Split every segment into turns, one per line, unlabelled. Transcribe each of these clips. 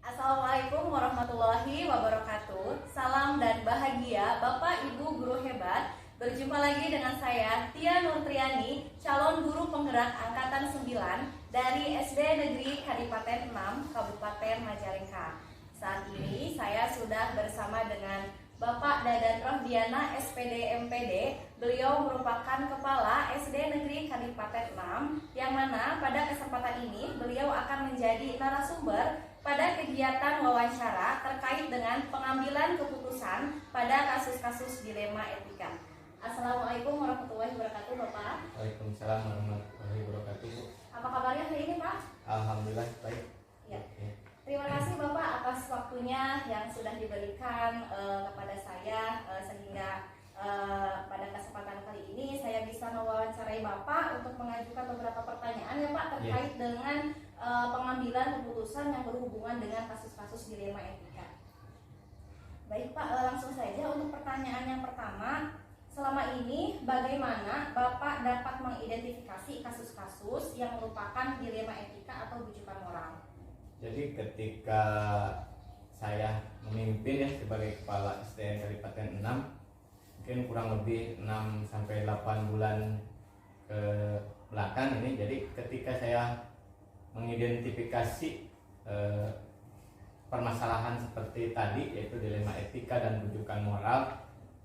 Assalamualaikum warahmatullahi wabarakatuh. Salam dan bahagia Bapak Ibu guru hebat. Berjumpa lagi dengan saya Tia Nurtriani, calon guru penggerak angkatan 9 dari SD Negeri Kadipaten 6, Kabupaten Majalengka. Saat ini saya sudah bersama dengan Bapak Dadan Rohdiana SPD MPD. Beliau merupakan Kepala SD Negeri Kadipaten 6, yang mana pada kesempatan ini beliau akan menjadi narasumber pada kegiatan wawancara terkait dengan pengambilan keputusan pada kasus-kasus dilema etika. Assalamualaikum warahmatullahi wabarakatuh, Bapak.
Waalaikumsalam warahmatullahi wabarakatuh.
Apa kabarnya hari ini, Pak?
Alhamdulillah baik.
Ya. Terima kasih Bapak atas waktunya yang sudah diberikan kepada saya sehingga pada kesempatan kali ini saya bisa mewawancarai Bapak untuk mengajukan beberapa pertanyaan ya Pak terkait dengan pengambilan keputusan yang berhubungan dengan kasus-kasus dilema etika. Baik Pak, langsung saja untuk pertanyaan yang pertama. Selama ini bagaimana Bapak dapat mengidentifikasi kasus-kasus yang merupakan dilema etika atau rujukan moral?
Jadi ketika saya memimpin ya sebagai kepala SDN Kadipaten 6, mungkin kurang lebih 6 sampai 8 bulan ke belakang ini, jadi ketika saya mengidentifikasi permasalahan seperti tadi, yaitu dilema etika dan rujukan moral,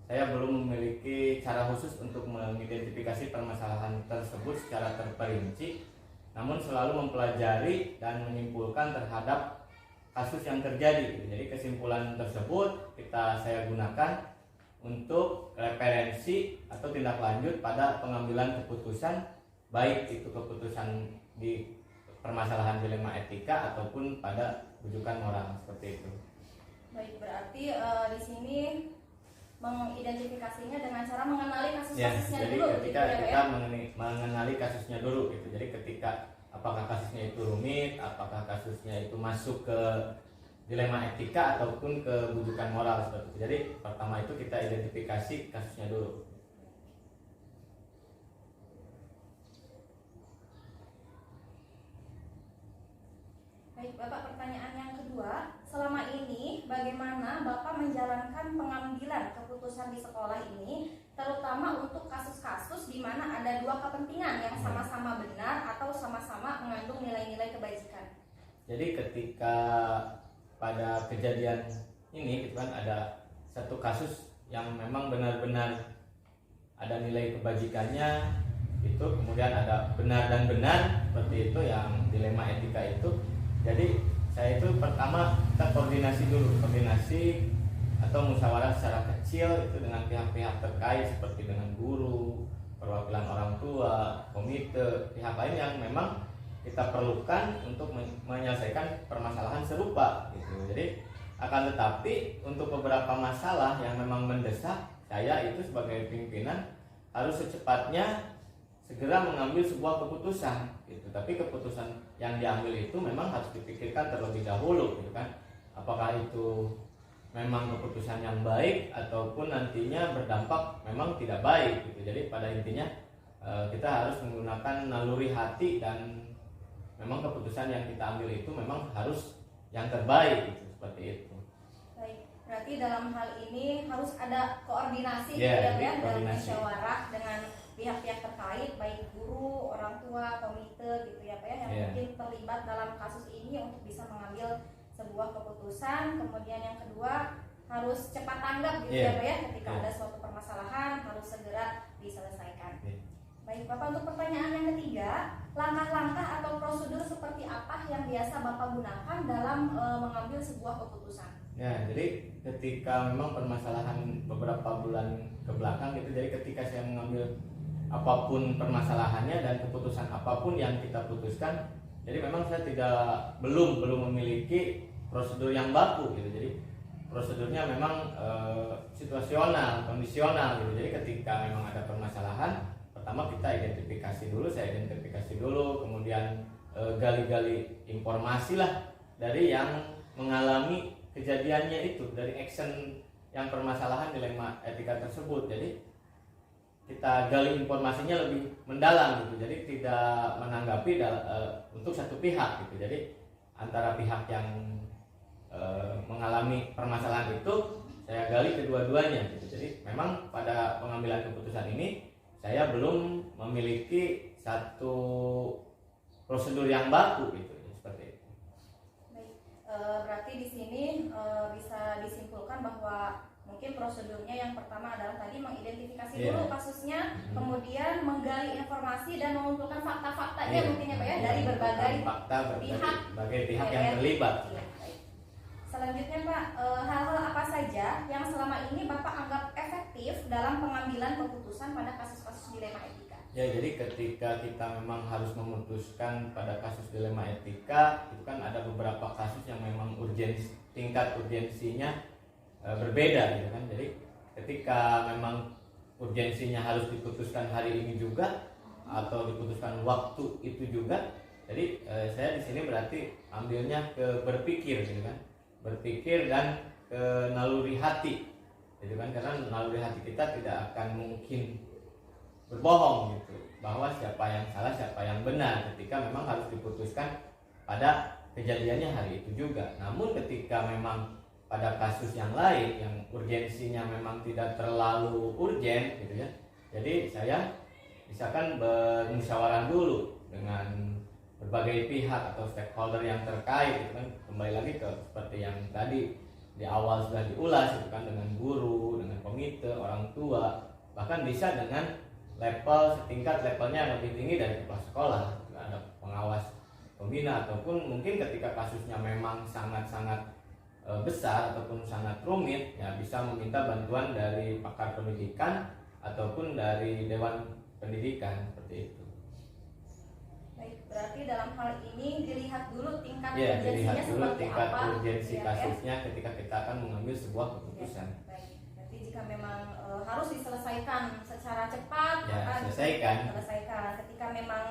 saya belum memiliki cara khusus untuk mengidentifikasi permasalahan tersebut secara terperinci, namun selalu mempelajari dan menyimpulkan terhadap kasus yang terjadi. Jadi kesimpulan tersebut saya gunakan untuk referensi atau tindak lanjut pada pengambilan keputusan, baik itu keputusan di permasalahan dilema etika ataupun pada rujukan moral, seperti itu.
Baik, berarti di sini mengidentifikasinya dengan cara mengenali kasus-kasusnya
jadi
dulu.
Ketika
gitu,
kita mengenali kasusnya dulu, gitu. Jadi ketika apakah kasusnya itu rumit, apakah kasusnya itu masuk ke dilema etika ataupun ke rujukan moral, seperti itu. Jadi pertama itu kita identifikasi kasusnya dulu.
Baik Bapak, pertanyaan yang kedua, selama ini bagaimana Bapak menjalankan pengambilan keputusan di sekolah ini, terutama untuk kasus-kasus di mana ada dua kepentingan yang sama-sama benar atau sama-sama mengandung nilai-nilai kebajikan?
Jadi ketika pada kejadian ini gitu kan, ada satu kasus yang memang benar-benar ada nilai kebajikannya, itu kemudian ada benar dan benar, seperti itu yang dilema etika itu. Jadi saya itu pertama kita koordinasi atau musyawarah secara kecil itu dengan pihak-pihak terkait seperti dengan guru, perwakilan orang tua, komite, pihak lain yang memang kita perlukan untuk menyelesaikan permasalahan serupa gitu. Jadi akan tetapi untuk beberapa masalah yang memang mendesak, saya itu sebagai pimpinan harus secepatnya segera mengambil sebuah keputusan gitu. Tapi keputusan yang diambil itu memang harus dipikirkan terlebih dahulu gitu kan. Apakah itu memang keputusan yang baik ataupun nantinya berdampak memang tidak baik gitu. Jadi pada intinya kita harus menggunakan naluri hati dan memang keputusan yang kita ambil itu memang harus yang terbaik gitu, seperti itu.
Baik, berarti dalam hal ini harus ada koordinasi
ya,
dalam musyawarah dengan pihak-pihak terkait, baik guru, orang tua, komite gitu ya Pak ya, yang mungkin terlibat dalam kasus ini untuk bisa mengambil sebuah keputusan. Kemudian yang kedua harus cepat tanggap gitu ya Pak ya, ketika ada suatu permasalahan harus segera diselesaikan. Baik Bapak, untuk pertanyaan yang ketiga, langkah-langkah atau prosedur seperti apa yang biasa Bapak gunakan dalam mengambil sebuah keputusan?
Ya, jadi ketika memang permasalahan beberapa bulan ke belakang gitu, jadi ketika saya mengambil apapun permasalahannya dan keputusan apapun yang kita putuskan, jadi memang saya belum memiliki prosedur yang baku gitu. Jadi prosedurnya memang situasional, kondisional gitu. Jadi ketika memang ada permasalahan, pertama kita saya identifikasi dulu, kemudian gali-gali informasi lah dari yang mengalami kejadiannya itu, dari action yang permasalahan dilema etika tersebut. Jadi kita gali informasinya lebih mendalam gitu. Jadi tidak menanggapi untuk satu pihak gitu. Jadi antara pihak yang mengalami permasalahan itu, saya gali kedua-duanya gitu. Jadi memang pada pengambilan keputusan ini saya belum memiliki satu prosedur yang baku gitu, seperti itu.
Baik, berarti di sini bisa disimpulkan bahwa mungkin prosedurnya yang pertama adalah tadi mengidentifikasi dulu kasusnya, kemudian menggali informasi dan mengumpulkan fakta-faktanya mungkin ya Pak ya, dari berbagai
pihak yang terlibat.
Iya, baik. Selanjutnya Pak, hal-hal apa saja yang selama ini Bapak anggap efektif dalam pengambilan keputusan pada kasus-kasus dilema etika?
Ya, jadi ketika kita memang harus memutuskan pada kasus dilema etika, itu kan ada beberapa kasus yang memang tingkat urgensinya berbeda gitu kan. Jadi ketika memang urgensinya harus diputuskan hari ini juga atau diputuskan waktu itu juga, jadi saya di sini berarti ambilnya ke berpikir gitu kan, berpikir dan ke naluri hati gitu kan, karena naluri hati kita tidak akan mungkin berbohong gitu bahwa siapa yang salah siapa yang benar ketika memang harus diputuskan pada kejadiannya hari itu juga. Namun ketika memang pada kasus yang lain yang urgensinya memang tidak terlalu urgen gitu ya, jadi saya misalkan bermusyawarah dulu dengan berbagai pihak atau stakeholder yang terkait gitu kan, kembali lagi ke seperti yang tadi di awal sudah diulas gitu kan, dengan guru, dengan komite, orang tua, bahkan bisa dengan levelnya yang lebih tinggi dari kepala sekolah, ada pengawas pembina, ataupun mungkin ketika kasusnya memang sangat-sangat besar ataupun sangat rumit ya bisa meminta bantuan dari pakar pendidikan ataupun dari dewan pendidikan, seperti itu.
Baik, berarti dalam hal ini dilihat dulu tingkat
Ya,
urgensinya
dilihat dulu
seperti
tingkat
apa
urgensi
ya,
kasusnya ketika kita akan mengambil sebuah keputusan.
Ya, baik. Berarti jika memang harus diselesaikan secara cepat,
Ya,
maka
selesaikan.
Ketika memang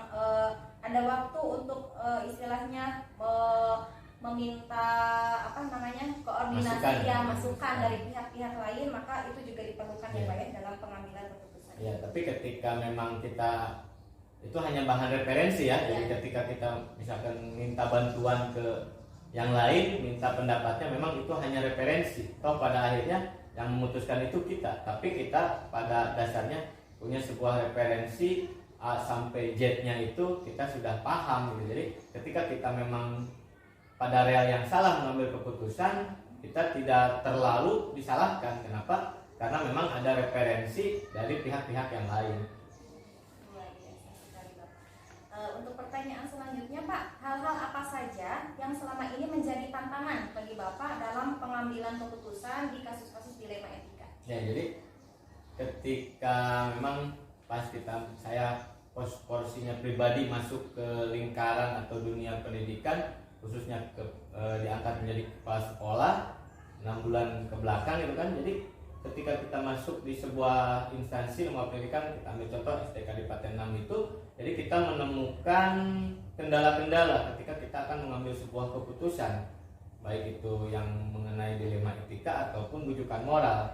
ada waktu untuk istilahnya meminta koordinasi masukan dari pihak-pihak lain, maka itu juga diperlukan ya Pak ya dalam pengambilan keputusan.
Ya, tapi ketika memang kita itu hanya bahan referensi ya. Jadi ketika kita misalkan minta bantuan ke yang lain, minta pendapatnya, memang itu hanya referensi. Toh pada akhirnya yang memutuskan itu kita, tapi kita pada dasarnya punya sebuah referensi A sampai Z-nya itu kita sudah paham gitu. Jadi ketika kita memang pada real yang salah mengambil keputusan, kita tidak terlalu disalahkan. Kenapa? Karena memang ada referensi dari pihak-pihak yang lain.
Untuk pertanyaan selanjutnya Pak, hal-hal apa saja yang selama ini menjadi tantangan bagi Bapak dalam pengambilan keputusan di kasus-kasus dilema etika?
Ya, jadi ketika memang pas saya porsinya pribadi masuk ke lingkaran atau dunia pendidikan, khususnya diangkat menjadi kepala sekolah 6 bulan ke belakang gitu kan. Jadi ketika kita masuk di sebuah instansi lembaga pendidikan, kita ambil contoh STK di Paten 6 itu, jadi kita menemukan kendala-kendala ketika kita akan mengambil sebuah keputusan, baik itu yang mengenai dilema etika ataupun rujukan moral.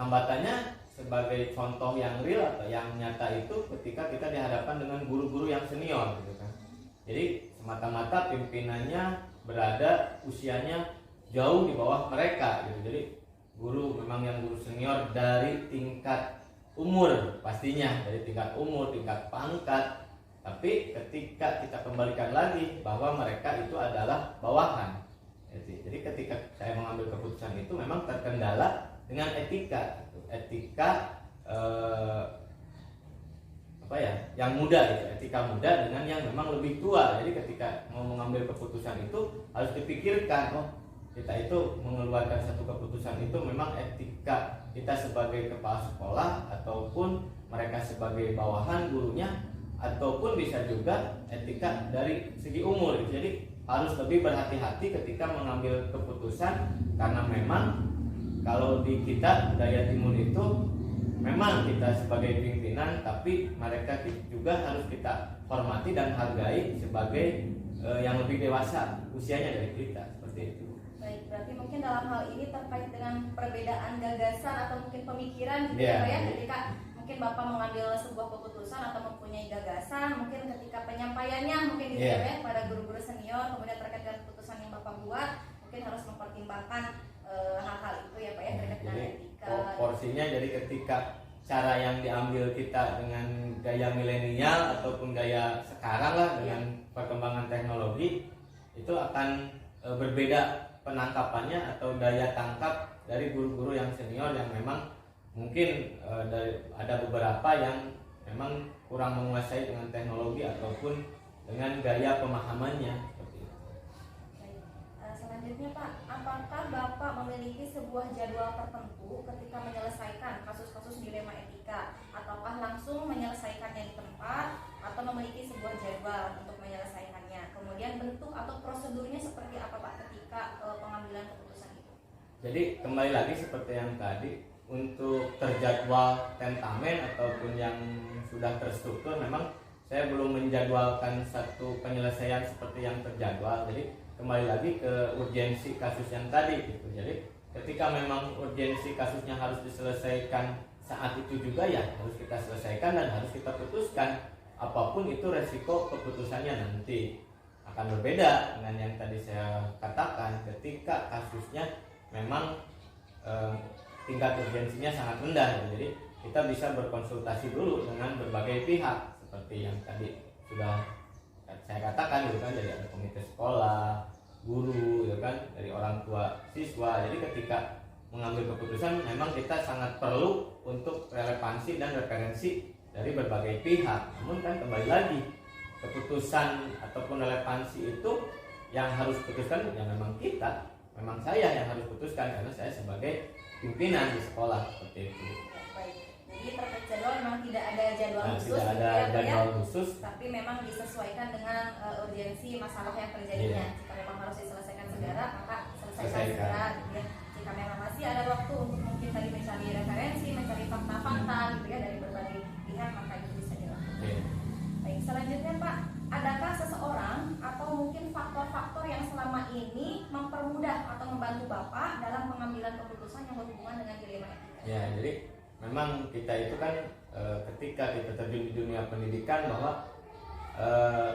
Hambatannya sebagai contoh yang real atau yang nyata itu ketika kita dihadapkan dengan guru-guru yang senior gitu kan. Jadi semata-mata pimpinannya berada usianya jauh di bawah mereka gitu. Jadi guru memang yang guru senior dari tingkat umur, pastinya dari tingkat umur, tingkat pangkat. Tapi ketika kita kembalikan lagi bahwa mereka itu adalah bawahan. Jadi ketika saya mengambil keputusan itu memang terkendala dengan etika yang muda gitu, etika muda dengan yang memang lebih tua. Jadi ketika mau mengambil keputusan itu harus dipikirkan, kita itu mengeluarkan satu keputusan itu memang etika kita sebagai kepala sekolah ataupun mereka sebagai bawahan gurunya, ataupun bisa juga etika dari segi umur. Jadi harus lebih berhati-hati ketika mengambil keputusan, karena memang kalau di kita budaya timur itu memang kita sebagai pimpinan, tapi mereka juga harus kita hormati dan hargai sebagai yang lebih dewasa usianya dari kita, seperti itu.
Baik, berarti mungkin dalam hal ini terkait dengan perbedaan gagasan atau mungkin pemikiran gitu ya Pak ya, ketika mungkin Bapak mengambil sebuah keputusan atau mempunyai gagasan, mungkin ketika penyampaiannya mungkin gitu ya pada guru-guru senior, kemudian terkait dengan keputusan yang Bapak buat, mungkin harus mempertimbangkan hal-hal itu ya Pak ya, terkait dengan
Jadi
etika.
porsinya, jadi ketika cara yang diambil kita dengan gaya milenial ataupun gaya sekarang lah dengan perkembangan teknologi, itu akan berbeda penangkapannya atau daya tangkap dari guru-guru yang senior yang memang mungkin ada beberapa yang memang kurang menguasai dengan teknologi ataupun dengan gaya pemahamannya seperti itu.
Baik. Selanjutnya Pak, apakah Bapak memiliki sebuah jadwal tertentu ketika menyelesaikan kasus-kasus dilema etika, ataukah langsung menyelesaikannya di tempat atau memiliki sebuah jadwal untuk menyelesaikannya? Kemudian bentuk atau prosedurnya seperti apa Pak ketika pengambilan keputusan itu?
Jadi kembali lagi seperti yang tadi, untuk terjadwal tentamen ataupun yang sudah terstruktur, memang saya belum menjadwalkan satu penyelesaian seperti yang terjadwal. Jadi kembali lagi ke urgensi kasus yang tadi gitu. Jadi ketika memang urgensi kasusnya harus diselesaikan saat itu juga, ya harus kita selesaikan dan harus kita putuskan, apapun itu resiko keputusannya nanti akan berbeda dengan yang tadi saya katakan ketika kasusnya memang tingkat urgensinya sangat rendah. Jadi kita bisa berkonsultasi dulu dengan berbagai pihak seperti yang tadi sudah saya katakan gitu kan, dari ada komite sekolah, guru gitu kan, dari orang tua siswa. Jadi ketika mengambil keputusan memang kita sangat perlu untuk relevansi dan referensi dari berbagai pihak. Namun kan kembali lagi, keputusan ataupun relevansi itu yang harus putuskan ya memang kita, memang saya yang harus putuskan karena saya sebagai pimpinan di sekolah seperti itu.
Baik. Jadi terkait jadwal memang tidak ada jadwal khusus,
tidak ada jadwal khusus,
tapi memang disesuaikan dengan urgensi masalah yang terjadinya. Jika memang harus diselesaikan segera, maka selesaikan segera. Gitu ya. Jika memang masih ada waktu untuk mungkin tadi mencari referensi, mencari fakta-fakta gitu ya dari berbagai pihak, maka itu bisa dilakukan. Baik, selanjutnya Pak, adakah seseorang atau mungkin faktor-faktor yang selama ini mempermudah atau membantu Bapak dalam pengambilan keputusan yang berhubungan dengan dilema etika?
Ya, jadi memang kita itu kan ketika kita terjun di dunia pendidikan bahwa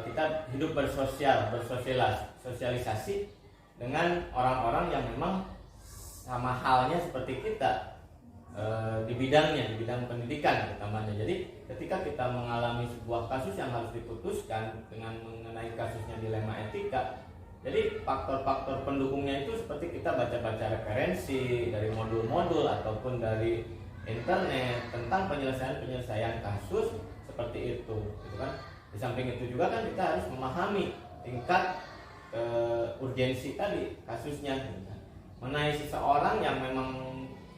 kita hidup bersosialisasi dengan orang-orang yang memang sama halnya seperti kita di bidangnya, di bidang pendidikan utamanya. Jadi ketika kita mengalami sebuah kasus yang harus diputuskan dengan mengenai kasusnya dilema etika, jadi faktor-faktor pendukungnya itu seperti kita baca-baca referensi dari modul-modul ataupun dari internet tentang penyelesaian kasus seperti itu, gitu kan. Di samping itu juga kan kita harus memahami tingkat urgensi tadi kasusnya, gitu kan. Mengenai seseorang yang memang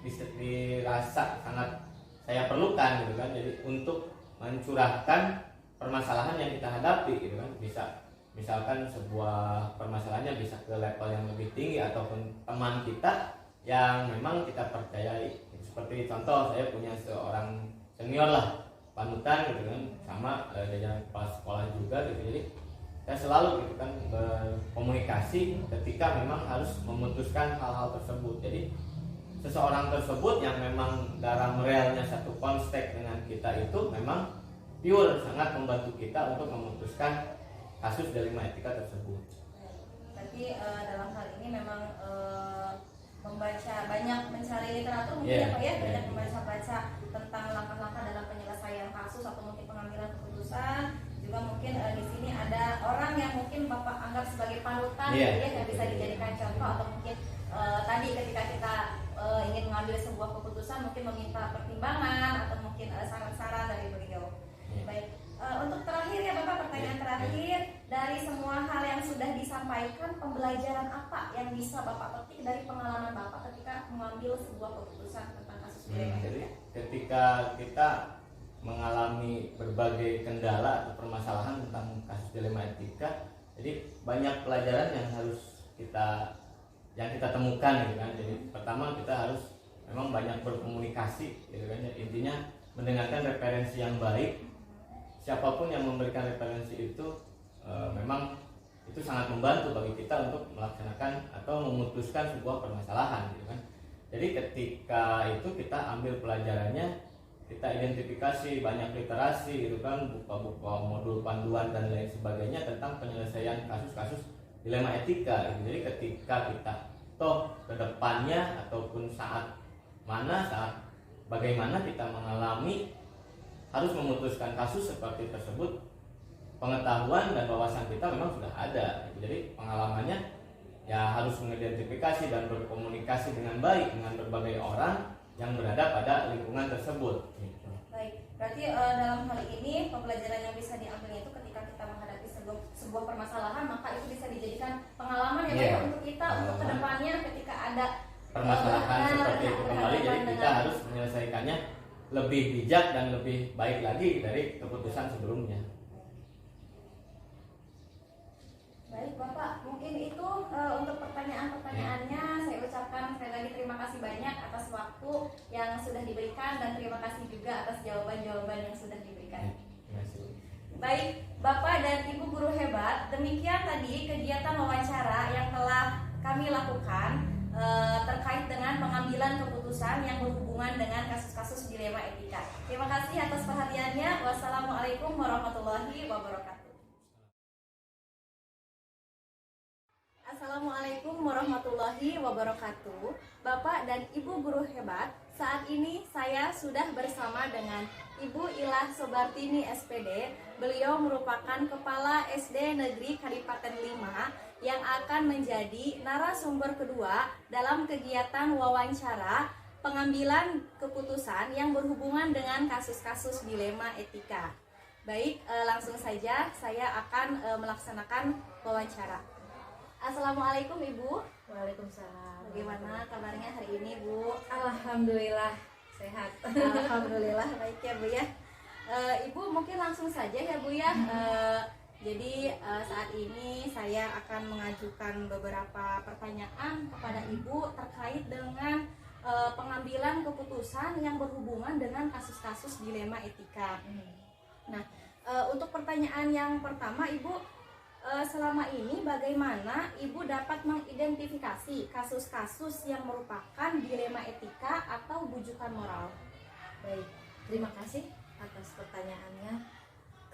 dirasa sangat saya perlukan gitu kan, jadi untuk mencurahkan permasalahan yang kita hadapi gitu kan. Bisa misalkan sebuah permasalahannya bisa ke level yang lebih tinggi ataupun teman kita yang memang kita percayai. Seperti contoh, saya punya seorang senior lah, panutan gitu kan, sama jajaran kepala sekolah juga gitu. Jadi saya selalu gitu kan berkomunikasi ketika memang harus memutuskan hal-hal tersebut. Jadi seseorang tersebut yang memang dalam realnya satu konstek dengan kita itu memang pure sangat membantu kita untuk memutuskan kasus dilema etika tersebut.
Berarti dalam hal ini memang membaca, banyak mencari literatur mungkin ya Pak ya, banyak membaca-baca tentang langkah-langkah dalam penyelesaian kasus atau mungkin pengambilan keputusan. Juga mungkin di sini ada orang yang mungkin Bapak anggap sebagai panutan ya, yang bisa dijadikan contoh, atau mungkin tadi ketika kita ingin mengambil sebuah keputusan mungkin meminta pertimbangan atau mungkin saran-saran dari beliau. Baik, untuk terakhir ya Bapak, pertanyaan terakhir, dari semua hal yang sudah disampaikan, pembelajaran apa yang bisa Bapak petik dari pengalaman Bapak ketika mengambil sebuah keputusan tentang kasus dilema etika?
Jadi ketika kita mengalami berbagai kendala atau permasalahan tentang kasus dilema etika, jadi banyak pelajaran yang harus kita temukan gitu kan. Jadi pertama kita harus memang banyak berkomunikasi gitu kan. Intinya mendengarkan referensi yang baik. Siapapun yang memberikan referensi itu memang itu sangat membantu bagi kita untuk melaksanakan atau memutuskan sebuah permasalahan gitu kan. Jadi ketika itu kita ambil pelajarannya, kita identifikasi banyak literasi gitu kan, buka-buka modul panduan dan lain sebagainya tentang penyelesaian kasus-kasus dilema etika gitu. Jadi ketika kita toh ke depannya ataupun saat bagaimana kita mengalami harus memutuskan kasus seperti tersebut, pengetahuan dan wawasan kita memang sudah ada gitu. Jadi pengalamannya ya harus mengidentifikasi dan berkomunikasi dengan baik dengan berbagai orang yang berada pada lingkungan tersebut gitu.
Baik, berarti dalam hal ini pembelajaran yang bisa diambil itu ketika kita menghadapi sebuah permasalahan, maka itu bisa dijadikan pengalaman ya baik untuk kita untuk kedepannya ketika ada
permasalahan seperti itu kembali. Jadi kita harus menyelesaikannya lebih bijak dan lebih baik lagi dari keputusan sebelumnya.
Baik Bapak, mungkin itu untuk pertanyaan-pertanyaannya. Saya ucapkan sekali lagi terima kasih banyak atas waktu yang sudah diberikan dan terima kasih juga atas jawaban-jawaban yang sudah diberikan. Baik Bapak dan Ibu guru hebat, demikian tadi kegiatan wawancara yang telah kami lakukan terkait dengan pengambilan keputusan yang berhubungan dengan kasus-kasus dilema etika. Terima kasih atas perhatiannya. Wassalamualaikum warahmatullahi wabarakatuh. Assalamualaikum warahmatullahi wabarakatuh. Bapak dan Ibu guru hebat, saat ini saya sudah bersama dengan Ibu Ilah Sobartini SPD. Beliau merupakan Kepala SD Negeri Kadipaten 5 yang akan menjadi narasumber kedua dalam kegiatan wawancara pengambilan keputusan yang berhubungan dengan kasus-kasus dilema etika. Baik, langsung saja saya akan melaksanakan wawancara. Assalamualaikum Ibu.
Waalaikumsalam.
Bagaimana kabarnya hari ini Bu?
Alhamdulillah sehat.
Alhamdulillah baik ya Bu ya. Ibu mungkin langsung saja ya Bu ya. Jadi saat ini saya akan mengajukan beberapa pertanyaan kepada Ibu terkait dengan pengambilan keputusan yang berhubungan dengan kasus-kasus dilema etika. Nah, untuk pertanyaan yang pertama Ibu, selama ini bagaimana Ibu dapat mengidentifikasi kasus-kasus yang merupakan dilema etika atau bujukan moral?
Baik, terima kasih atas pertanyaannya.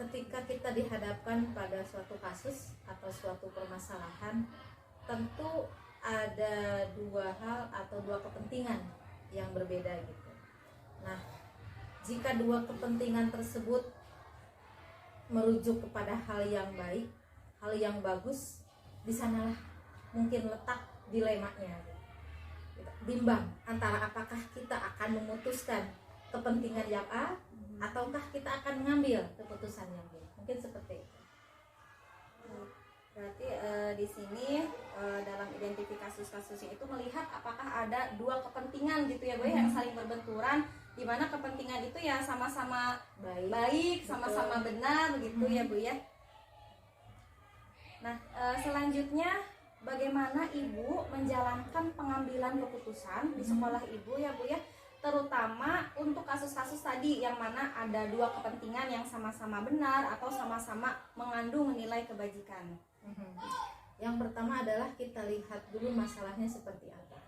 Ketika kita dihadapkan pada suatu kasus atau suatu permasalahan, tentu ada dua hal atau dua kepentingan yang berbeda gitu. Nah, jika dua kepentingan tersebut merujuk kepada hal yang baik, hal yang bagus, di sanalah mungkin letak dilemanya. Bimbang antara apakah kita akan memutuskan kepentingan yang A ataukah kita akan mengambil keputusan yang B. Mungkin seperti itu.
Berarti di sini dalam identifikasi kasusnya itu melihat apakah ada dua kepentingan gitu ya Bu yang saling berbenturan, di mana kepentingan itu ya sama-sama baik, sama-sama benar begitu ya Bu ya. Nah, selanjutnya bagaimana Ibu menjalankan pengambilan keputusan di sekolah Ibu ya Bu ya, terutama untuk kasus-kasus tadi yang mana ada dua kepentingan yang sama-sama benar atau sama-sama mengandung nilai kebajikan.
Yang pertama adalah kita lihat dulu masalahnya seperti apa.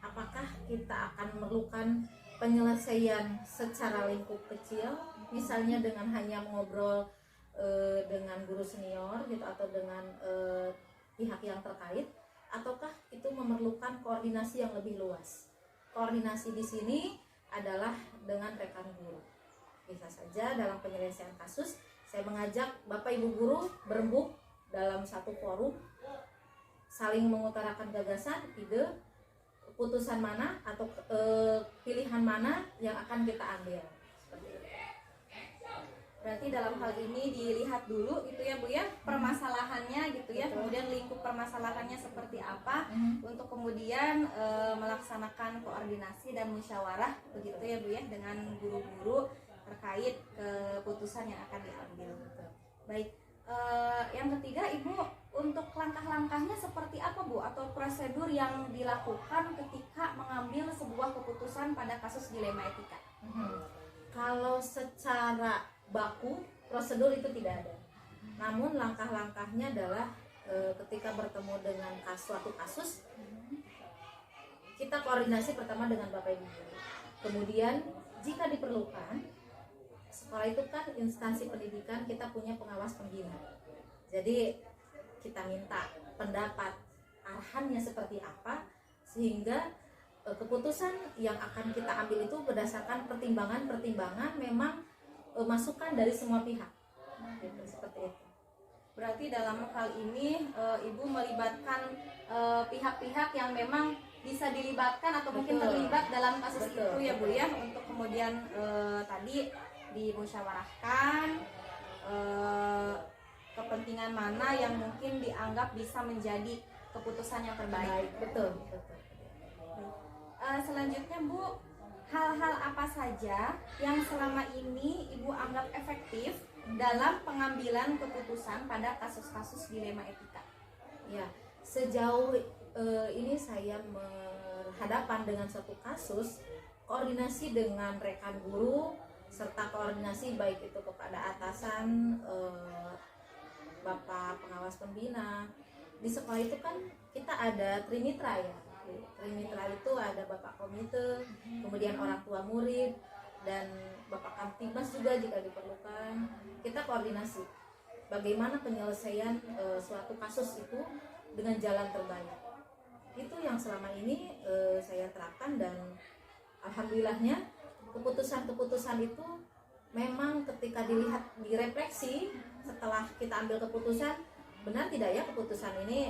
Apakah kita akan memerlukan penyelesaian secara lingkup kecil, misalnya dengan hanya mengobrol dengan guru senior gitu atau dengan pihak yang terkait, ataukah itu memerlukan koordinasi yang lebih luas. Koordinasi di sini adalah dengan rekan guru. Bisa saja dalam penyelesaian kasus saya mengajak Bapak Ibu guru berembuk dalam satu forum, saling mengutarakan gagasan, ide, putusan mana atau pilihan mana yang akan kita ambil.
Berarti dalam hal ini dilihat dulu gitu ya Bu ya, permasalahannya gitu ya.
Betul.
Kemudian lingkup permasalahannya seperti apa untuk kemudian melaksanakan koordinasi dan musyawarah begitu ya Bu ya dengan guru-guru terkait keputusan yang akan diambil. Baik, yang ketiga Ibu, untuk langkah-langkahnya seperti apa Bu atau prosedur yang dilakukan ketika mengambil sebuah keputusan pada kasus dilema etika?
Kalau secara baku prosedur itu tidak ada. Namun langkah-langkahnya adalah ketika bertemu dengan suatu kasus, kita koordinasi pertama dengan Bapak Ibu guru. Kemudian jika diperlukan, sekolah itu kan instansi pendidikan, kita punya pengawas pembina. Jadi kita minta pendapat arahannya seperti apa, sehingga keputusan yang akan kita ambil itu berdasarkan pertimbangan memang masukan dari semua pihak, gitu, seperti itu.
Berarti dalam hal ini Ibu melibatkan pihak-pihak yang memang bisa dilibatkan atau mungkin
Betul.
terlibat dalam kasus
Betul,
itu ya Bu ya, untuk kemudian tadi dimusyawarahkan kepentingan mana yang mungkin dianggap bisa menjadi keputusan yang terbaik.
Betul.
Selanjutnya Bu, hal-hal apa saja yang selama ini Ibu anggap efektif dalam pengambilan keputusan pada kasus-kasus dilema etika?
Ya, sejauh ini saya berhadapan dengan suatu kasus, koordinasi dengan rekan guru serta koordinasi baik itu kepada atasan, bapak pengawas pembina. Di sekolah itu kan kita ada trimitra ya. Trimitra itu ada bapak komite, kemudian orang tua murid, dan bapak kamtibmas juga jika diperlukan. Kita koordinasi bagaimana penyelesaian suatu kasus itu dengan jalan terbaik. Itu yang selama ini saya terapkan, dan alhamdulillahnya keputusan-keputusan itu memang ketika dilihat, direfleksi setelah kita ambil keputusan, benar tidak ya keputusan ini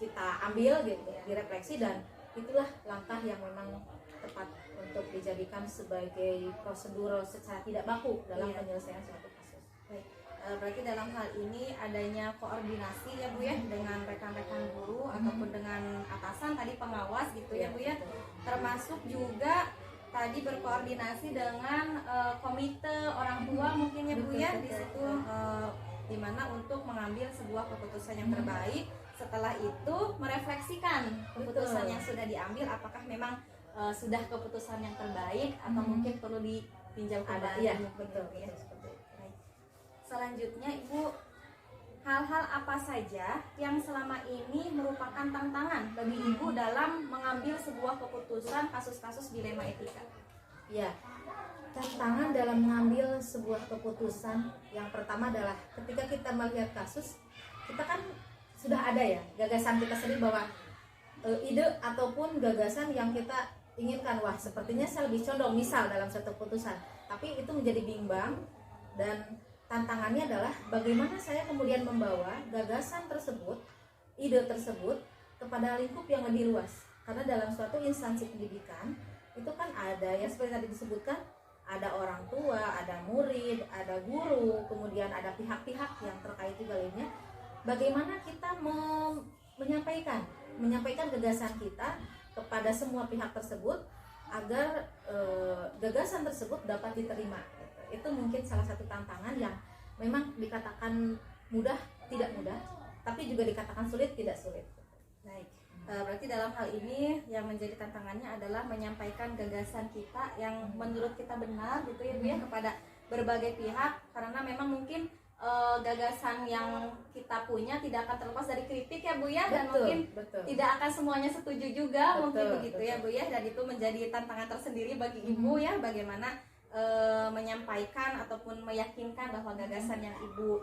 kita ambil gitu, direfleksi, dan itulah langkah yang memang tepat untuk dijadikan sebagai prosedur secara tidak baku dalam penyelesaian suatu kasus.
Baik. Berarti dalam hal ini adanya koordinasi ya Bu ya dengan rekan-rekan guru ataupun dengan atasan tadi pengawas gitu ya Bu ya, termasuk juga tadi berkoordinasi dengan komite orang tua mungkin ya Bu ya, di situ dimana untuk mengambil sebuah keputusan yang terbaik. Setelah itu merefleksikan keputusan yang sudah diambil, apakah memang sudah keputusan yang terbaik atau mungkin perlu ditinjau kembali.
Iya,
betul ya.
seperti itu.
Selanjutnya Ibu, hal-hal apa saja yang selama ini merupakan tantangan bagi Ibu dalam mengambil sebuah keputusan kasus-kasus dilema etika?
Ya, tantangan dalam mengambil sebuah keputusan yang pertama adalah ketika kita melihat kasus, kita kan sudah ada ya gagasan kita sendiri bahwa ide ataupun gagasan yang kita inginkan, wah sepertinya saya lebih condong misal dalam satu keputusan, tapi itu menjadi bimbang, dan tantangannya adalah bagaimana saya kemudian membawa gagasan tersebut, ide tersebut kepada lingkup yang lebih luas. Karena dalam suatu instansi pendidikan itu kan ada ya seperti tadi disebutkan, ada orang tua, ada murid, ada guru, kemudian ada pihak-pihak yang terkait juga lainnya. Bagaimana kita menyampaikan gagasan kita kepada semua pihak tersebut agar gagasan tersebut dapat diterima. Itu mungkin salah satu tantangan yang memang dikatakan mudah, tidak mudah, tapi juga dikatakan sulit, tidak sulit.
Baik, berarti dalam hal ini yang menjadi tantangannya adalah menyampaikan gagasan kita yang menurut kita benar gitu ya Bu ya kepada berbagai pihak, karena memang mungkin gagasan yang kita punya tidak akan terlepas dari kritik ya Bu ya, dan mungkin tidak akan semuanya setuju juga, mungkin begitu ya Bu ya, dan itu menjadi tantangan tersendiri bagi Ibu ya, bagaimana menyampaikan ataupun meyakinkan bahwa gagasan yang Ibu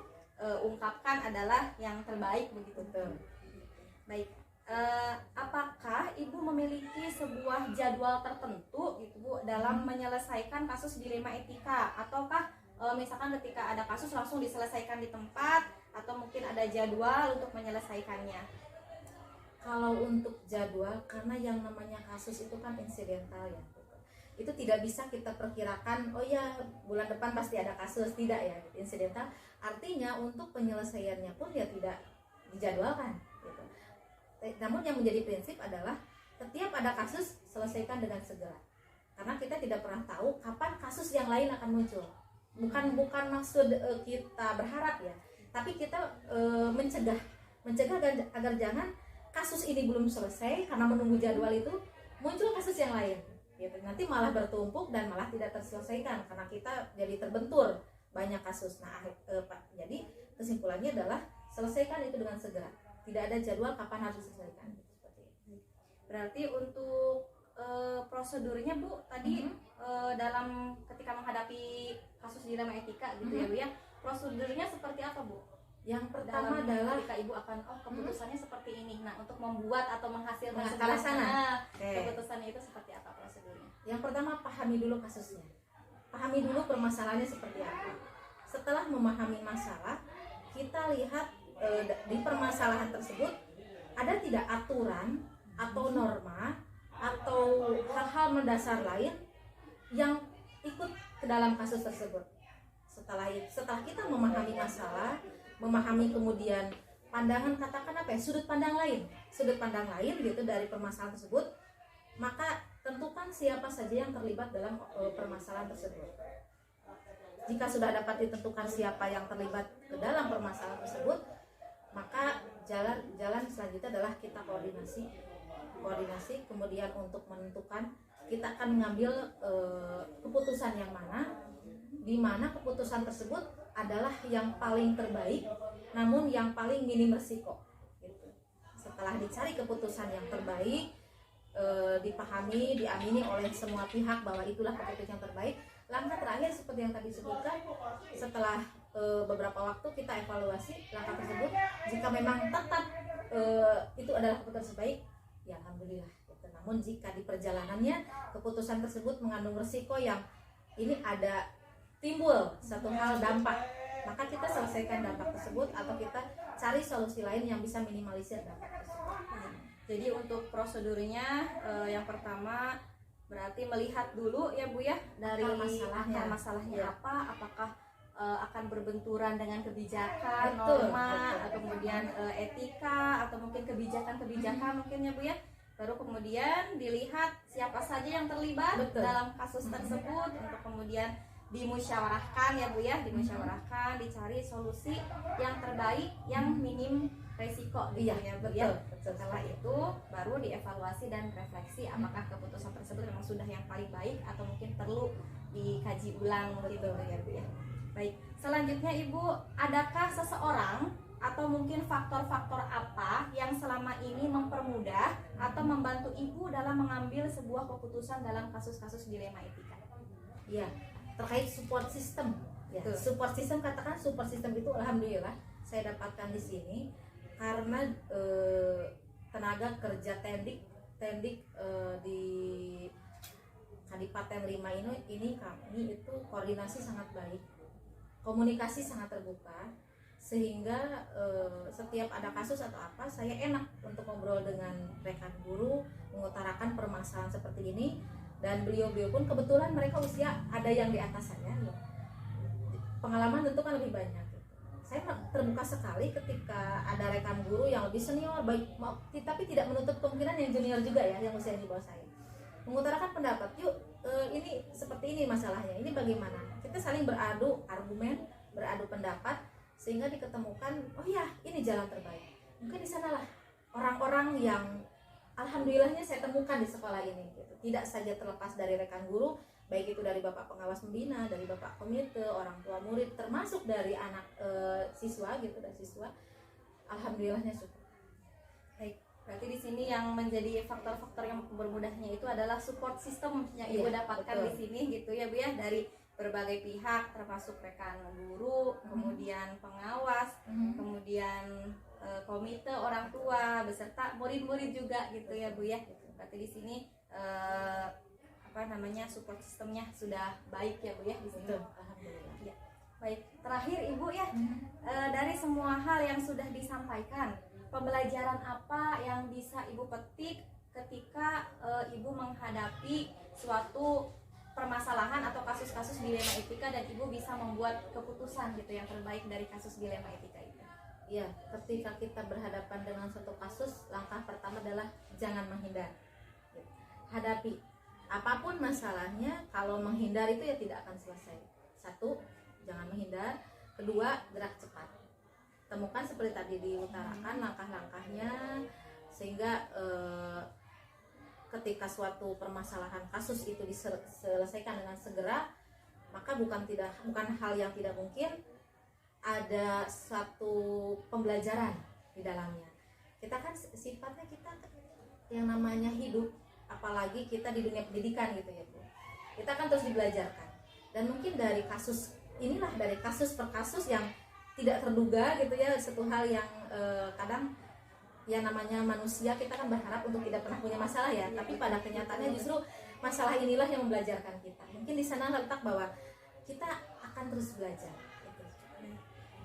ungkapkan adalah yang terbaik begitu. Baik, apakah Ibu memiliki sebuah jadwal tertentu gitu Bu dalam menyelesaikan kasus dilema etika, ataukah misalkan ketika ada kasus langsung diselesaikan di tempat, atau mungkin ada jadwal untuk menyelesaikannya?
Kalau untuk jadwal, karena yang namanya kasus itu kan insidental ya, itu tidak bisa kita perkirakan, oh ya bulan depan pasti ada kasus, tidak ya, insidental. Artinya untuk penyelesaiannya pun ya tidak dijadwalkan gitu. Namun yang menjadi prinsip adalah setiap ada kasus selesaikan dengan segera, karena kita tidak pernah tahu kapan kasus yang lain akan muncul. Bukan maksud kita berharap ya, tapi kita mencegah agar jangan kasus ini belum selesai karena menunggu jadwal itu muncul kasus yang lain gitu. Nanti malah bertumpuk dan malah tidak terselesaikan karena kita jadi terbentur banyak kasus. Nah, jadi kesimpulannya adalah selesaikan itu dengan segera. Tidak ada jadwal kapan harus diselesaikan. Seperti itu.
Berarti untuk prosedurnya Bu tadi dalam ketika menghadapi kasus dilema etika gitu ya Bu ya, prosedurnya seperti apa Bu?
Yang pertama adalah
ketika ibu akan keputusannya seperti ini. Nah, untuk membuat atau menghasilkan
Ke arah sana.
keputusannya itu seperti apa prosedurnya?
yang pertama pahami dulu kasusnya. Pahami dulu permasalahannya seperti apa. Setelah memahami masalah, kita lihat di permasalahan tersebut ada tidak aturan atau norma atau hal-hal mendasar lain yang ikut ke dalam kasus tersebut. Setelah kita memahami masalah, memahami kemudian pandangan, katakan apa ya, sudut pandang lain gitu dari permasalahan tersebut, maka tentukan siapa saja yang terlibat dalam permasalahan tersebut. Jika sudah dapat ditentukan siapa yang terlibat ke dalam permasalahan tersebut, maka jalan selanjutnya adalah kita koordinasi, kemudian untuk menentukan kita akan mengambil keputusan yang mana, di mana keputusan tersebut adalah yang paling terbaik, namun yang paling minim resiko. Gitu. Setelah dicari keputusan yang terbaik, dipahami, diamini oleh semua pihak bahwa itulah keputusan yang terbaik. Langkah terakhir seperti yang tadi disebutkan, setelah beberapa waktu kita evaluasi langkah tersebut. Jika memang tetap itu adalah keputusan terbaik, ya alhamdulillah. Gitu. Namun jika di perjalanannya keputusan tersebut mengandung resiko yang ini ada timbul satu hal dampak, maka kita selesaikan dampak tersebut atau kita cari solusi lain yang bisa minimalisir dampak tersebut.
Jadi untuk prosedurnya yang pertama berarti melihat dulu ya Bu ya dari akar masalahnya
ya.
Apakah akan berbenturan dengan kebijakan,
Betul,
norma,
betul.
atau kemudian etika atau mungkin kebijakan mungkin ya Bu ya. Baru kemudian dilihat siapa saja yang terlibat
Betul.
dalam kasus tersebut untuk kemudian dimusyawarahkan ya Bu ya, dimusyawarahkan, dicari solusi yang terbaik yang minim resiko gitu
Iya,
ya Bu ya.
betul.
Setelah itu baru dievaluasi dan refleksi apakah keputusan tersebut memang sudah yang paling baik atau mungkin perlu dikaji ulang gitu ya Bu ya. Baik, selanjutnya Ibu, adakah seseorang atau mungkin faktor-faktor apa yang selama ini mempermudah atau membantu Ibu dalam mengambil sebuah keputusan dalam kasus-kasus dilema etika?
Ya, terkait support system. Ya, support system, katakan support system itu alhamdulillah saya dapatkan di sini karena tenaga kerja tendik di Kadipaten 5 ini kami itu koordinasi sangat baik, komunikasi sangat terbuka, sehingga setiap ada kasus atau apa saya enak untuk ngobrol dengan rekan guru, mengutarakan permasalahan seperti ini. Dan beliau-beliau pun kebetulan mereka usia ada yang di atas saya, pengalaman tentu kan lebih banyak. Saya terbuka sekali ketika ada rekan guru yang lebih senior, tapi tidak menutup kemungkinan yang junior juga ya, yang usia di bawah saya, mengutarakan pendapat. Yuk, ini seperti ini masalahnya, ini bagaimana? Kita saling beradu argumen, beradu pendapat, sehingga diketemukan, oh ya, ini jalan terbaik. Mungkin di sanalah orang-orang yang alhamdulillahnya saya temukan di sekolah ini. Gitu. Tidak saja terlepas dari rekan guru, baik itu dari bapak pengawas pembina, dari bapak komite, orang tua murid, termasuk dari anak siswa gitu, dan siswa, alhamdulillahnya syukur.
Baik, berarti di sini yang menjadi faktor-faktor yang mempermudahnya itu adalah support system yang Ibu dapatkan di sini gitu ya Bu ya, dari berbagai pihak termasuk rekan guru, kemudian pengawas, kemudian komite orang tua beserta murid-murid juga gitu ya Bu ya. Berarti di sini support sistemnya sudah baik ya Bu ya di sini.
Alhamdulillah.
Ya. Baik, terakhir Ibu ya, dari semua hal yang sudah disampaikan, pembelajaran apa yang bisa Ibu petik ketika Ibu menghadapi suatu permasalahan atau kasus-kasus dilema etika dan Ibu bisa membuat keputusan gitu yang terbaik dari kasus dilema etika itu?
Ya, ketika kita berhadapan dengan suatu kasus, langkah pertama adalah jangan menghindar. Hadapi apapun masalahnya. Kalau menghindar itu ya tidak akan selesai. Satu, jangan menghindar. Kedua, gerak cepat. Temukan seperti tadi diutarakan langkah-langkahnya, sehingga ketika suatu permasalahan kasus itu diselesaikan dengan segera, maka bukan hal yang tidak mungkin, ada satu pembelajaran di dalamnya. Kita kan sifatnya kita yang namanya hidup, apalagi kita di dunia pendidikan gitu ya Bu. Kita kan terus dibelajarkan. Dan mungkin dari kasus inilah, dari kasus per kasus yang tidak terduga gitu ya, satu hal yang kadang ya namanya manusia, kita kan berharap untuk tidak pernah punya masalah ya, tapi pada kenyataannya justru masalah inilah yang membelajarkan kita. Mungkin di sana letak bahwa kita akan terus belajar gitu.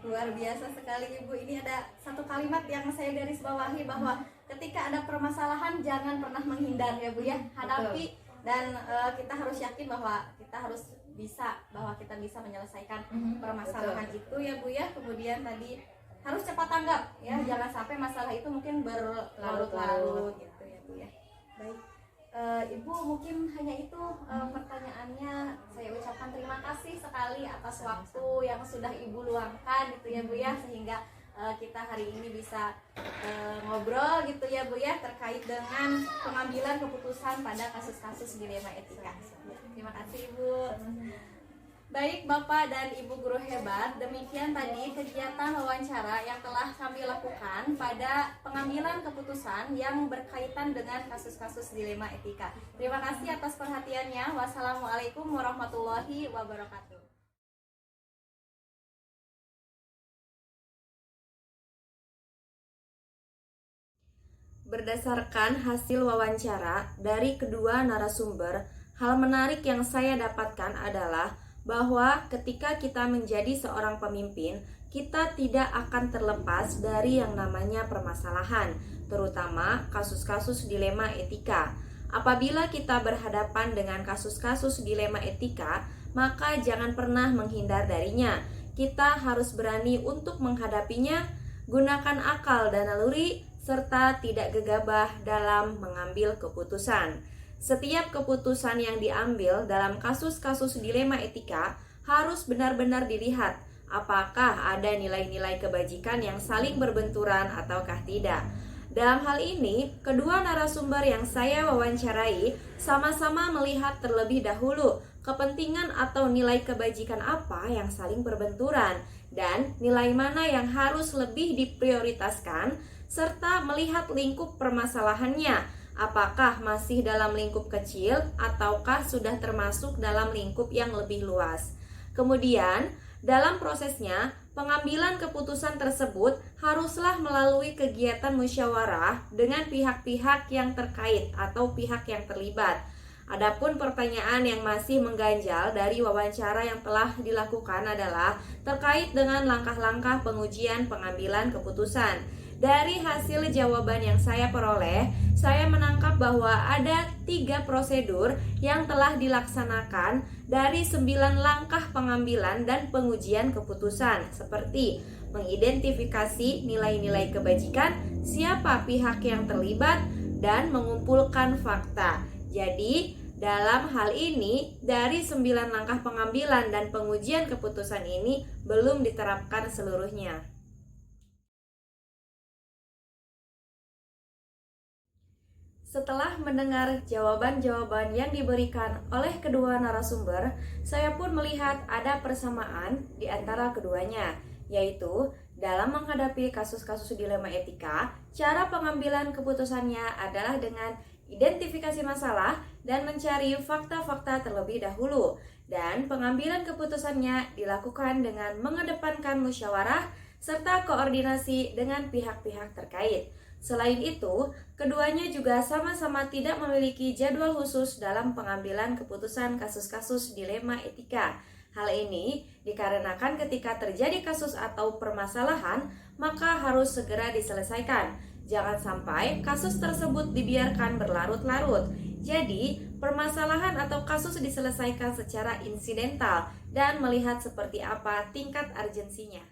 Luar biasa sekali Ibu. Ini ada satu kalimat yang saya garis bawahi, bahwa ketika ada permasalahan jangan pernah menghindar ya Bu ya, hadapi. Dan kita harus yakin bahwa kita harus kita bisa menyelesaikan permasalahan itu ya Bu ya. Kemudian tadi harus cepat tanggap ya, jangan sampai masalah itu mungkin berlarut-larut gitu ya Bu ya. Baik, Ibu, mungkin hanya itu pertanyaannya. Saya ucapkan terima kasih sekali atas waktu yang sudah Ibu luangkan gitu ya Bu ya, sehingga kita hari ini bisa ngobrol gitu ya Bu ya, terkait dengan pengambilan keputusan pada kasus-kasus dilema etika. Terima kasih Ibu. Baik Bapak dan Ibu guru hebat, demikian tadi kegiatan wawancara yang telah kami lakukan pada pengambilan keputusan yang berkaitan dengan kasus-kasus dilema etika. Terima kasih atas perhatiannya. Wassalamualaikum warahmatullahi wabarakatuh. Berdasarkan hasil wawancara dari kedua narasumber, hal menarik yang saya dapatkan adalah bahwa ketika kita menjadi seorang pemimpin, kita tidak akan terlepas dari yang namanya permasalahan, terutama kasus-kasus dilema etika. Apabila kita berhadapan dengan kasus-kasus dilema etika, maka jangan pernah menghindar darinya. Kita harus berani untuk menghadapinya, gunakan akal dan naluri, serta tidak gegabah dalam mengambil keputusan. Setiap keputusan yang diambil dalam kasus-kasus dilema etika harus benar-benar dilihat apakah ada nilai-nilai kebajikan yang saling berbenturan ataukah tidak. Dalam hal ini, kedua narasumber yang saya wawancarai sama-sama melihat terlebih dahulu kepentingan atau nilai kebajikan apa yang saling berbenturan dan nilai mana yang harus lebih diprioritaskan, serta melihat lingkup permasalahannya. Apakah masih dalam lingkup kecil ataukah sudah termasuk dalam lingkup yang lebih luas. Kemudian, dalam prosesnya, pengambilan keputusan tersebut haruslah melalui kegiatan musyawarah dengan pihak-pihak yang terkait atau pihak yang terlibat. Adapun pertanyaan yang masih mengganjal dari wawancara yang telah dilakukan adalah terkait dengan langkah-langkah pengujian pengambilan keputusan. Dari hasil jawaban yang saya peroleh, saya menangkap bahwa ada 3 prosedur yang telah dilaksanakan dari 9 langkah pengambilan dan pengujian keputusan, seperti mengidentifikasi nilai-nilai kebajikan, siapa pihak yang terlibat, dan mengumpulkan fakta. Jadi, dalam hal ini, dari 9 langkah pengambilan dan pengujian keputusan ini belum diterapkan seluruhnya. Setelah mendengar jawaban-jawaban yang diberikan oleh kedua narasumber, saya pun melihat ada persamaan di antara keduanya, yaitu dalam menghadapi kasus-kasus dilema etika, cara pengambilan keputusannya adalah dengan identifikasi masalah dan mencari fakta-fakta terlebih dahulu, dan pengambilan keputusannya dilakukan dengan mengedepankan musyawarah serta koordinasi dengan pihak-pihak terkait. Selain itu, keduanya juga sama-sama tidak memiliki jadwal khusus dalam pengambilan keputusan kasus-kasus dilema etika. Hal ini dikarenakan ketika terjadi kasus atau permasalahan, maka harus segera diselesaikan. Jangan sampai kasus tersebut dibiarkan berlarut-larut. Jadi, permasalahan atau kasus diselesaikan secara insidental dan melihat seperti apa tingkat urgensinya.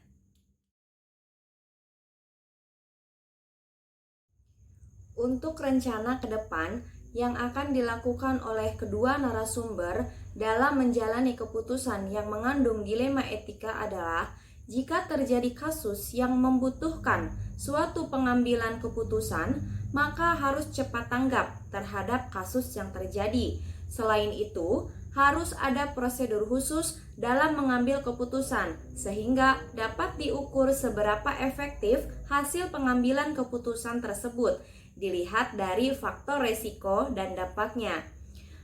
Untuk rencana ke depan yang akan dilakukan oleh kedua narasumber dalam menjalani keputusan yang mengandung dilema etika adalah jika terjadi kasus yang membutuhkan suatu pengambilan keputusan, maka harus cepat tanggap terhadap kasus yang terjadi. Selain itu, harus ada prosedur khusus dalam mengambil keputusan sehingga dapat diukur seberapa efektif hasil pengambilan keputusan tersebut. Dilihat dari faktor resiko dan dampaknya.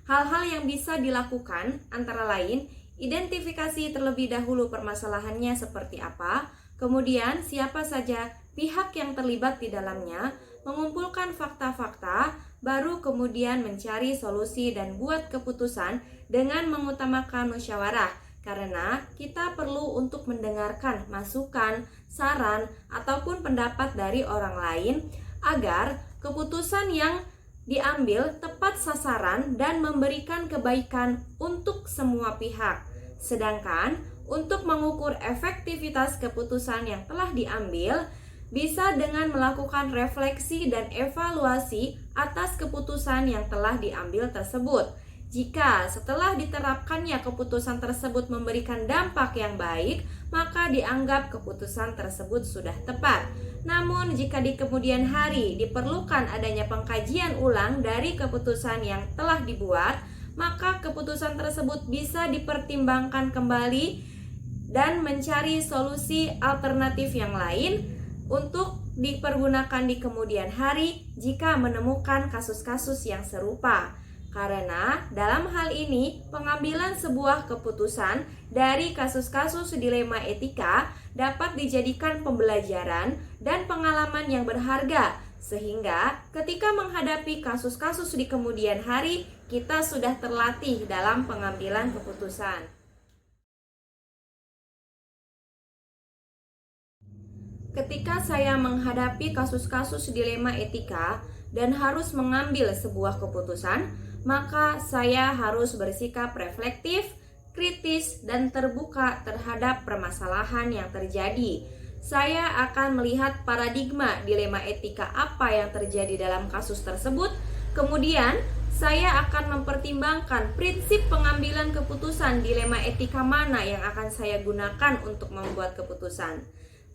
Hal-hal yang bisa dilakukan antara lain identifikasi terlebih dahulu permasalahannya seperti apa,
Kemudian siapa saja pihak yang terlibat di dalamnya, mengumpulkan fakta-fakta, baru kemudian mencari solusi dan buat keputusan dengan mengutamakan musyawarah. Karena kita perlu untuk mendengarkan masukan, saran, ataupun pendapat dari orang lain agar keputusan yang diambil tepat sasaran dan memberikan kebaikan untuk semua pihak. Sedangkan untuk mengukur efektivitas keputusan yang telah diambil, bisa dengan melakukan refleksi dan evaluasi atas keputusan yang telah diambil tersebut. Jika setelah diterapkannya keputusan tersebut memberikan dampak yang baik, maka dianggap keputusan tersebut sudah tepat. Namun jika di kemudian hari diperlukan adanya pengkajian ulang dari keputusan yang telah dibuat, maka keputusan tersebut bisa dipertimbangkan kembali dan mencari solusi alternatif yang lain untuk dipergunakan di kemudian hari jika menemukan kasus-kasus yang serupa. Karena dalam hal ini pengambilan sebuah keputusan dari kasus-kasus dilema etika dapat dijadikan pembelajaran dan pengalaman yang berharga, sehingga ketika menghadapi kasus-kasus di kemudian hari kita sudah terlatih dalam pengambilan keputusan. Ketika saya menghadapi kasus-kasus dilema etika dan harus mengambil sebuah keputusan, maka saya harus bersikap reflektif, kritis, dan terbuka terhadap permasalahan yang terjadi. Saya akan melihat paradigma dilema etika apa yang terjadi dalam kasus tersebut. Kemudian, saya akan mempertimbangkan prinsip pengambilan keputusan dilema etika mana yang akan saya gunakan untuk membuat keputusan.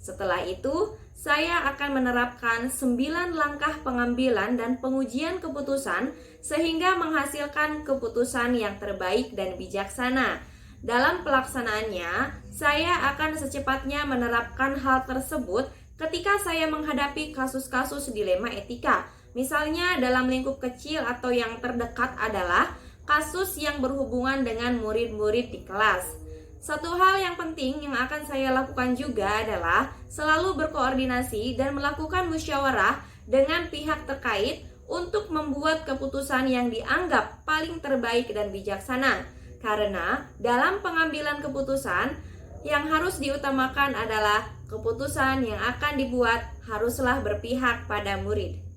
Setelah itu, saya akan menerapkan 9 langkah pengambilan dan pengujian keputusan sehingga menghasilkan keputusan yang terbaik dan bijaksana. Dalam pelaksanaannya, saya akan secepatnya menerapkan hal tersebut ketika saya menghadapi kasus-kasus dilema etika. Misalnya dalam lingkup kecil atau yang terdekat adalah kasus yang berhubungan dengan murid-murid di kelas. Satu hal yang penting yang akan saya lakukan juga adalah selalu berkoordinasi dan melakukan musyawarah dengan pihak terkait untuk membuat keputusan yang dianggap paling terbaik dan bijaksana. Karena dalam pengambilan keputusan yang harus diutamakan adalah keputusan yang akan dibuat haruslah berpihak pada murid.